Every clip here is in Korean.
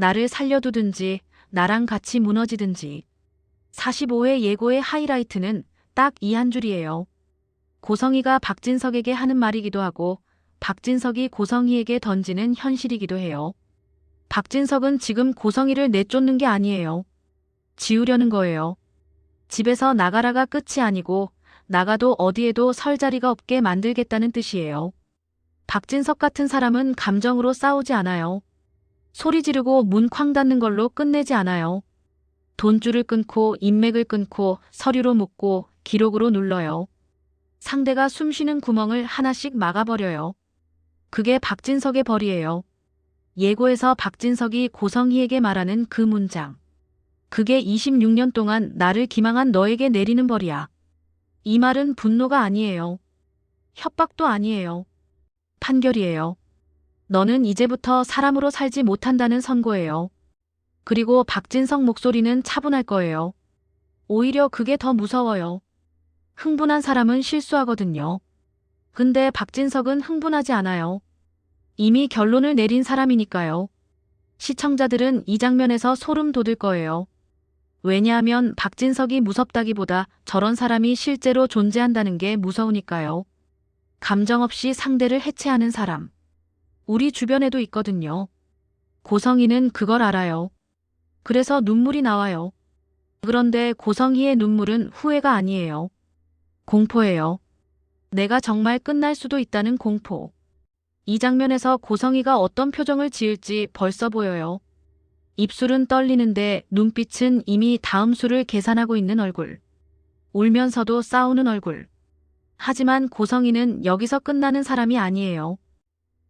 나를 살려두든지 나랑 같이 무너지든지. 45회 예고의 하이라이트는 딱 이 한 줄이에요. 고성희가 박진석에게 하는 말이기도 하고 박진석이 고성희에게 던지는 현실이기도 해요. 박진석은 지금 고성희를 내쫓는 게 아니에요. 지우려는 거예요. 집에서 나가라가 끝이 아니고 나가도 어디에도 설 자리가 없게 만들겠다는 뜻이에요. 박진석 같은 사람은 감정으로 싸우지 않아요. 소리 지르고 문 쾅 닫는 걸로 끝내지 않아요. 돈줄을 끊고 인맥을 끊고 서류로 묶고 기록으로 눌러요. 상대가 숨쉬는 구멍을 하나씩 막아버려요. 그게 박진석의 벌이에요. 예고에서 박진석이 고성희에게 말하는 그 문장. 그게 26년 동안 나를 기망한 너에게 내리는 벌이야. 이 말은 분노가 아니에요. 협박도 아니에요. 판결이에요. 너는 이제부터 사람으로 살지 못한다는 선고예요. 그리고 박진석 목소리는 차분할 거예요. 오히려 그게 더 무서워요. 흥분한 사람은 실수하거든요. 근데 박진석은 흥분하지 않아요. 이미 결론을 내린 사람이니까요. 시청자들은 이 장면에서 소름 돋을 거예요. 왜냐하면 박진석이 무섭다기보다 저런 사람이 실제로 존재한다는 게 무서우니까요. 감정 없이 상대를 해체하는 사람. 우리 주변에도 있거든요. 고성희는 그걸 알아요. 그래서 눈물이 나와요. 그런데 고성희의 눈물은 후회가 아니에요. 공포예요. 내가 정말 끝날 수도 있다는 공포. 이 장면에서 고성희가 어떤 표정을 지을지 벌써 보여요. 입술은 떨리는데 눈빛은 이미 다음 수를 계산하고 있는 얼굴. 울면서도 싸우는 얼굴. 하지만 고성희는 여기서 끝나는 사람이 아니에요.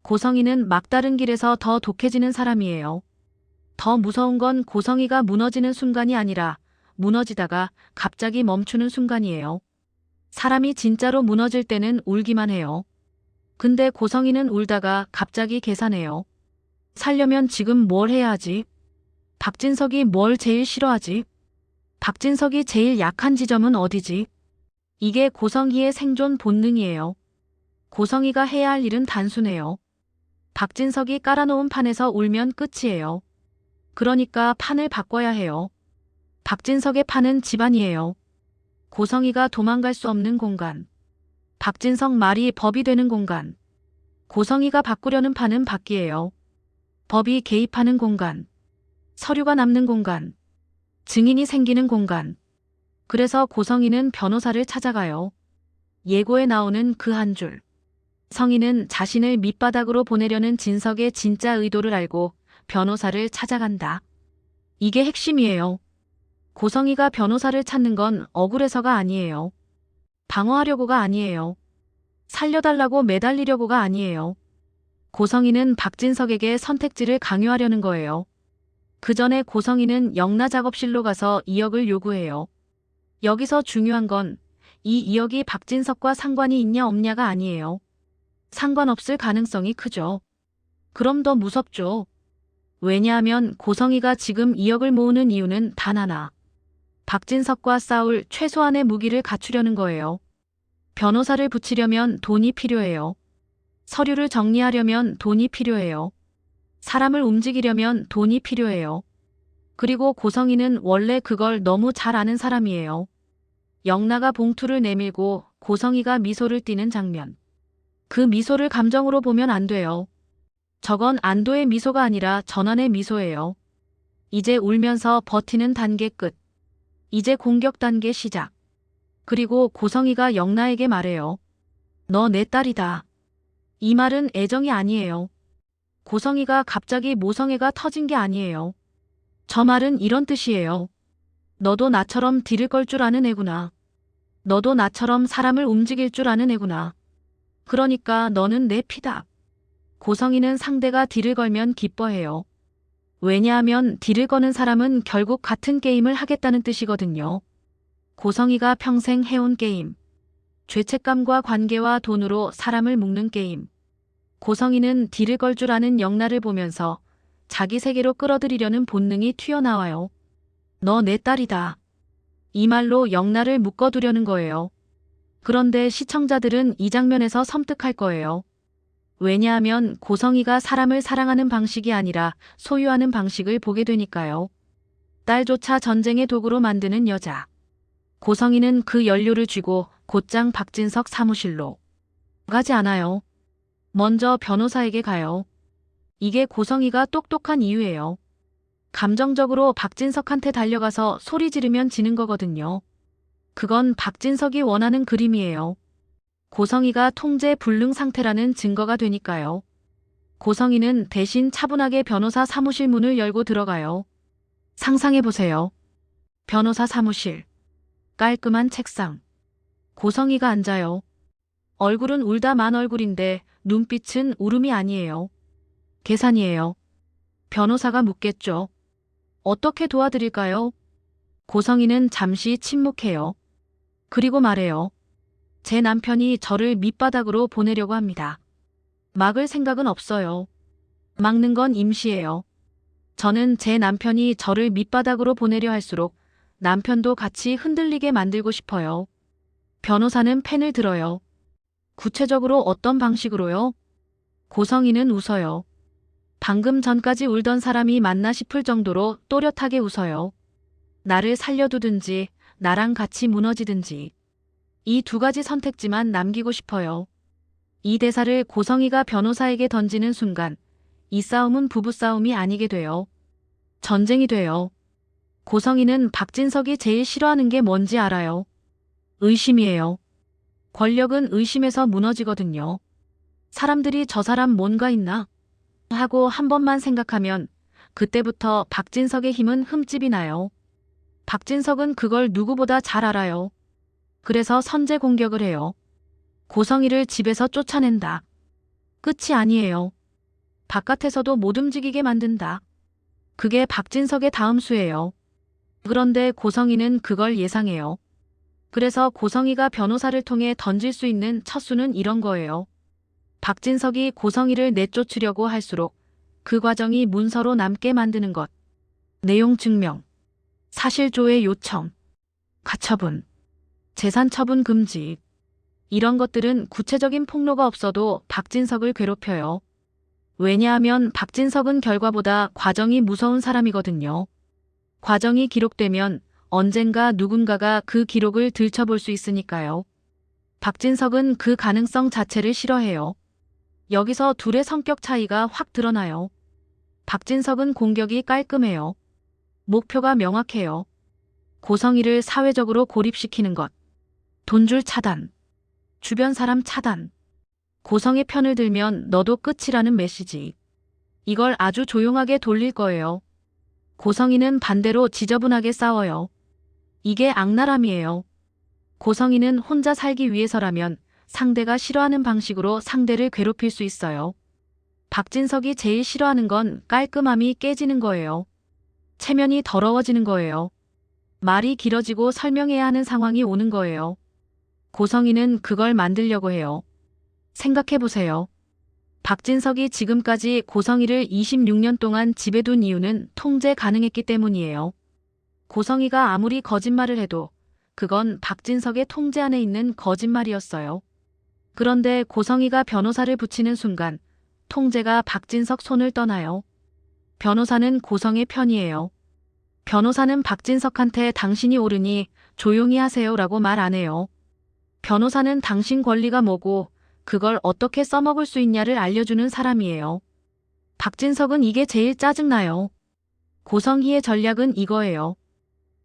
고성희는 막다른 길에서 더 독해지는 사람이에요. 더 무서운 건 고성희가 무너지는 순간이 아니라 무너지다가 갑자기 멈추는 순간이에요. 사람이 진짜로 무너질 때는 울기만 해요. 근데 고성희는 울다가 갑자기 계산해요. 살려면 지금 뭘 해야 하지? 박진석이 뭘 제일 싫어하지? 박진석이 제일 약한 지점은 어디지? 이게 고성희의 생존 본능이에요. 고성희가 해야 할 일은 단순해요. 박진석이 깔아놓은 판에서 울면 끝이에요. 그러니까 판을 바꿔야 해요. 박진석의 판은 집안이에요. 고성희가 도망갈 수 없는 공간. 박진석 말이 법이 되는 공간. 고성희가 바꾸려는 판은 바퀴예요. 법이 개입하는 공간. 서류가 남는 공간. 증인이 생기는 공간. 그래서 고성희는 변호사를 찾아가요. 예고에 나오는 그 한 줄. 성희는 자신을 밑바닥으로 보내려는 진석의 진짜 의도를 알고 변호사를 찾아간다. 이게 핵심이에요. 고성희가 변호사를 찾는 건 억울해서가 아니에요. 방어하려고가 아니에요. 살려달라고 매달리려고가 아니에요. 고성희는 박진석에게 선택지를 강요하려는 거예요. 그 전에 고성희는 영나 작업실로 가서 2억을 요구해요. 여기서 중요한 건 이 2억이 박진석과 상관이 있냐 없냐가 아니에요. 상관없을 가능성이 크죠. 그럼 더 무섭죠. 왜냐하면 고성희가 지금 2억을 모으는 이유는 단 하나. 박진석과 싸울 최소한의 무기를 갖추려는 거예요. 변호사를 붙이려면 돈이 필요해요. 서류를 정리하려면 돈이 필요해요. 사람을 움직이려면 돈이 필요해요. 그리고 고성희는 원래 그걸 너무 잘 아는 사람이에요. 영나가 봉투를 내밀고 고성희가 미소를 띠는 장면. 그 미소를 감정으로 보면 안 돼요. 저건 안도의 미소가 아니라 전환의 미소예요. 이제 울면서 버티는 단계 끝. 이제 공격 단계 시작. 그리고 고성희가 영나에게 말해요. 너 내 딸이다. 이 말은 애정이 아니에요. 고성희가 갑자기 모성애가 터진 게 아니에요. 저 말은 이런 뜻이에요. 너도 나처럼 딜을 걸 줄 아는 애구나. 너도 나처럼 사람을 움직일 줄 아는 애구나. 그러니까 너는 내 피다. 고성희는 상대가 딜을 걸면 기뻐해요. 왜냐하면 딜을 거는 사람은 결국 같은 게임을 하겠다는 뜻이거든요. 고성희가 평생 해온 게임. 죄책감과 관계와 돈으로 사람을 묶는 게임. 고성희는 딜을 걸 줄 아는 영나를 보면서 자기 세계로 끌어들이려는 본능이 튀어나와요. 너 내 딸이다. 이 말로 영나를 묶어두려는 거예요. 그런데 시청자들은 이 장면에서 섬뜩할 거예요. 왜냐하면 고성이가 사람을 사랑하는 방식이 아니라 소유하는 방식을 보게 되니까요. 딸조차 전쟁의 도구로 만드는 여자. 고성이는 그 연료를 쥐고 곧장 박진석 사무실로 가지 않아요. 먼저 변호사에게 가요. 이게 고성이가 똑똑한 이유예요. 감정적으로 박진석한테 달려가서 소리 지르면 지는 거거든요. 그건 박진석이 원하는 그림이에요. 고성이가 통제 불능 상태라는 증거가 되니까요. 고성이는 대신 차분하게 변호사 사무실 문을 열고 들어가요. 상상해보세요. 변호사 사무실. 깔끔한 책상. 고성이가 앉아요. 얼굴은 울다 만 얼굴인데 눈빛은 울음이 아니에요. 계산이에요. 변호사가 묻겠죠. 어떻게 도와드릴까요? 고성이는 잠시 침묵해요. 그리고 말해요. 제 남편이 저를 밑바닥으로 보내려고 합니다. 막을 생각은 없어요. 막는 건 임시예요. 저는 제 남편이 저를 밑바닥으로 보내려 할수록 남편도 같이 흔들리게 만들고 싶어요. 변호사는 펜을 들어요. 구체적으로 어떤 방식으로요? 고성이는 웃어요. 방금 전까지 울던 사람이 맞나 싶을 정도로 또렷하게 웃어요. 나를 살려두든지 나랑 같이 무너지든지. 이 두 가지 선택지만 남기고 싶어요. 이 대사를 고성이가 변호사에게 던지는 순간 이 싸움은 부부싸움이 아니게 돼요. 전쟁이 돼요. 고성이는 박진석이 제일 싫어하는 게 뭔지 알아요. 의심이에요. 권력은 의심에서 무너지거든요. 사람들이 저 사람 뭔가 있나? 하고 한 번만 생각하면 그때부터 박진석의 힘은 흠집이 나요. 박진석은 그걸 누구보다 잘 알아요. 그래서 선제 공격을 해요. 고성이를 집에서 쫓아낸다. 끝이 아니에요. 바깥에서도 못 움직이게 만든다. 그게 박진석의 다음 수예요. 그런데 고성이는 그걸 예상해요. 그래서 고성이가 변호사를 통해 던질 수 있는 첫 수는 이런 거예요. 박진석이 고성이를 내쫓으려고 할수록 그 과정이 문서로 남게 만드는 것. 내용 증명, 사실조회 요청, 가처분, 재산 처분 금지. 이런 것들은 구체적인 폭로가 없어도 박진석을 괴롭혀요. 왜냐하면 박진석은 결과보다 과정이 무서운 사람이거든요. 과정이 기록되면 언젠가 누군가가 그 기록을 들춰볼 수 있으니까요. 박진석은 그 가능성 자체를 싫어해요. 여기서 둘의 성격 차이가 확 드러나요. 박진석은 공격이 깔끔해요. 목표가 명확해요. 고성이를 사회적으로 고립시키는 것. 돈줄 차단. 주변 사람 차단. 고성의 편을 들면 너도 끝이라는 메시지. 이걸 아주 조용하게 돌릴 거예요. 고성이는 반대로 지저분하게 싸워요. 이게 악랄함이에요. 고성이는 혼자 살기 위해서라면 상대가 싫어하는 방식으로 상대를 괴롭힐 수 있어요. 박진석이 제일 싫어하는 건 깔끔함이 깨지는 거예요. 체면이 더러워지는 거예요. 말이 길어지고 설명해야 하는 상황이 오는 거예요. 고성이는 그걸 만들려고 해요. 생각해보세요. 박진석이 지금까지 고성이를 26년 동안 집에 둔 이유는 통제 가능했기 때문이에요. 고성이가 아무리 거짓말을 해도 그건 박진석의 통제 안에 있는 거짓말이었어요. 그런데 고성이가 변호사를 붙이는 순간 통제가 박진석 손을 떠나요. 변호사는 고성의 편이에요. 변호사는 박진석한테 당신이 옳으니 조용히 하세요라고 말 안 해요. 변호사는 당신 권리가 뭐고 그걸 어떻게 써먹을 수 있냐를 알려주는 사람이에요. 박진석은 이게 제일 짜증나요. 고성희의 전략은 이거예요.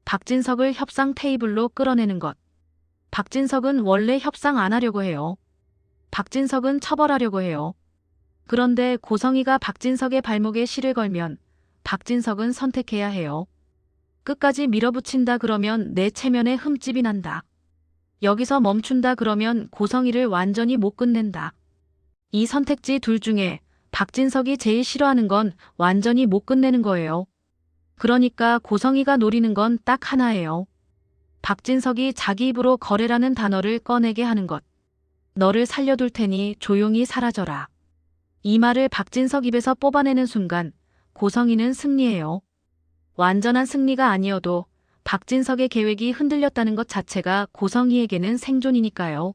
박진석을 협상 테이블로 끌어내는 것. 박진석은 원래 협상 안 하려고 해요. 박진석은 처벌하려고 해요. 그런데 고성이가 박진석의 발목에 실을 걸면 박진석은 선택해야 해요. 끝까지 밀어붙인다 그러면 내 체면에 흠집이 난다. 여기서 멈춘다 그러면 고성이를 완전히 못 끝낸다. 이 선택지 둘 중에 박진석이 제일 싫어하는 건 완전히 못 끝내는 거예요. 그러니까 고성이가 노리는 건 딱 하나예요. 박진석이 자기 입으로 거래라는 단어를 꺼내게 하는 것. 너를 살려둘 테니 조용히 사라져라. 이 말을 박진석 입에서 뽑아내는 순간 고성이는 승리해요. 완전한 승리가 아니어도 박진석의 계획이 흔들렸다는 것 자체가 고성희에게는 생존이니까요.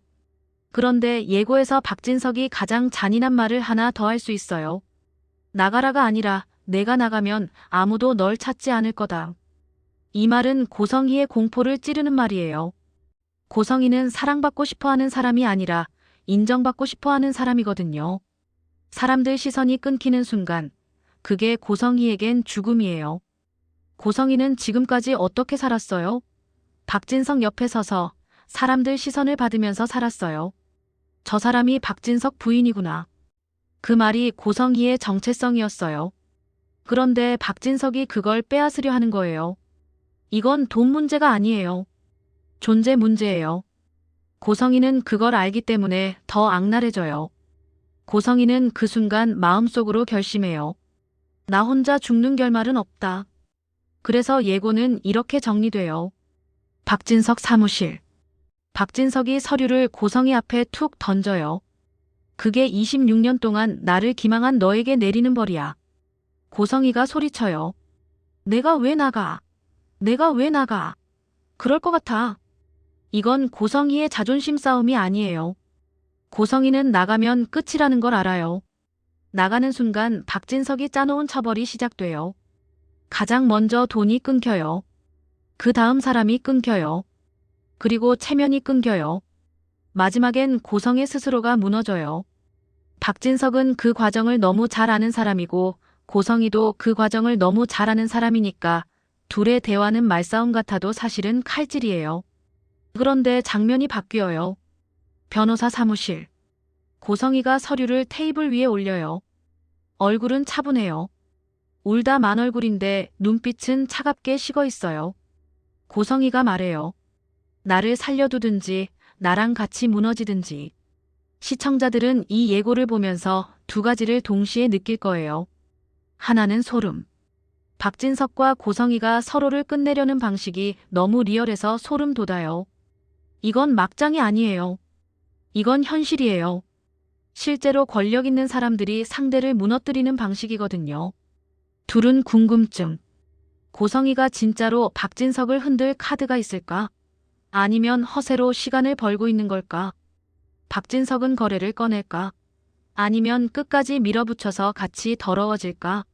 그런데 예고에서 박진석이 가장 잔인한 말을 하나 더 할 수 있어요. 나가라가 아니라 내가 나가면 아무도 널 찾지 않을 거다. 이 말은 고성희의 공포를 찌르는 말이에요. 고성희는 사랑받고 싶어 하는 사람이 아니라 인정받고 싶어 하는 사람이거든요. 사람들 시선이 끊기는 순간 그게 고성희에겐 죽음이에요. 고성희는 지금까지 어떻게 살았어요? 박진석 옆에 서서 사람들 시선을 받으면서 살았어요. 저 사람이 박진석 부인이구나. 그 말이 고성희의 정체성이었어요. 그런데 박진석이 그걸 빼앗으려 하는 거예요. 이건 돈 문제가 아니에요. 존재 문제예요. 고성희는 그걸 알기 때문에 더 악랄해져요. 고성희는 그 순간 마음속으로 결심해요. 나 혼자 죽는 결말은 없다. 그래서 예고는 이렇게 정리돼요. 박진석 사무실. 박진석이 서류를 고성희 앞에 툭 던져요. 그게 26년 동안 나를 기망한 너에게 내리는 벌이야. 고성희가 소리쳐요. 내가 왜 나가? 내가 왜 나가? 그럴 것 같아. 이건 고성희의 자존심 싸움이 아니에요. 고성희는 나가면 끝이라는 걸 알아요. 나가는 순간 박진석이 짜놓은 처벌이 시작돼요. 가장 먼저 돈이 끊겨요. 그 다음 사람이 끊겨요. 그리고 체면이 끊겨요. 마지막엔 고성희 스스로가 무너져요. 박진석은 그 과정을 너무 잘 아는 사람이고 고성희도 그 과정을 너무 잘 아는 사람이니까 둘의 대화는 말싸움 같아도 사실은 칼질이에요. 그런데 장면이 바뀌어요. 변호사 사무실. 고성희가 서류를 테이블 위에 올려요. 얼굴은 차분해요. 울다 만 얼굴인데 눈빛은 차갑게 식어 있어요. 고성희가 말해요. 나를 살려두든지 나랑 같이 무너지든지. 시청자들은 이 예고를 보면서 두 가지를 동시에 느낄 거예요. 하나는 소름. 박진석과 고성희가 서로를 끝내려는 방식이 너무 리얼해서 소름 돋아요. 이건 막장이 아니에요. 이건 현실이에요. 실제로 권력 있는 사람들이 상대를 무너뜨리는 방식이거든요. 둘은 궁금증. 고성희가 진짜로 박진석을 흔들 카드가 있을까? 아니면 허세로 시간을 벌고 있는 걸까? 박진석은 거래를 꺼낼까? 아니면 끝까지 밀어붙여서 같이 더러워질까?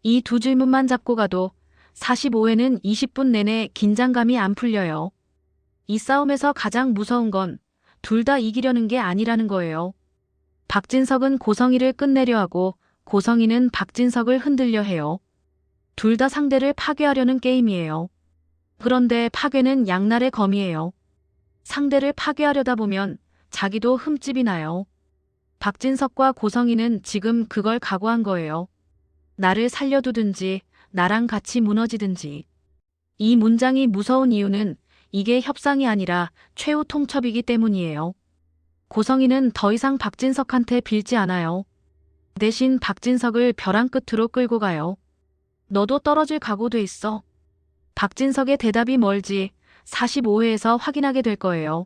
이 두 질문만 잡고 가도 45회는 20분 내내 긴장감이 안 풀려요. 이 싸움에서 가장 무서운 건 둘 다 이기려는 게 아니라는 거예요. 박진석은 고성희를 끝내려 하고 고성희는 박진석을 흔들려 해요. 둘 다 상대를 파괴하려는 게임이에요. 그런데 파괴는 양날의 검이에요. 상대를 파괴하려다 보면 자기도 흠집이 나요. 박진석과 고성희는 지금 그걸 각오한 거예요. 나를 살려두든지 나랑 같이 무너지든지. 이 문장이 무서운 이유는 이게 협상이 아니라 최후 통첩이기 때문이에요. 고성희는 더 이상 박진석한테 빌지 않아요. 대신 박진석을 벼랑 끝으로 끌고 가요. 너도 떨어질 각오돼 있어. 박진석의 대답이 뭘지 45회에서 확인하게 될 거예요.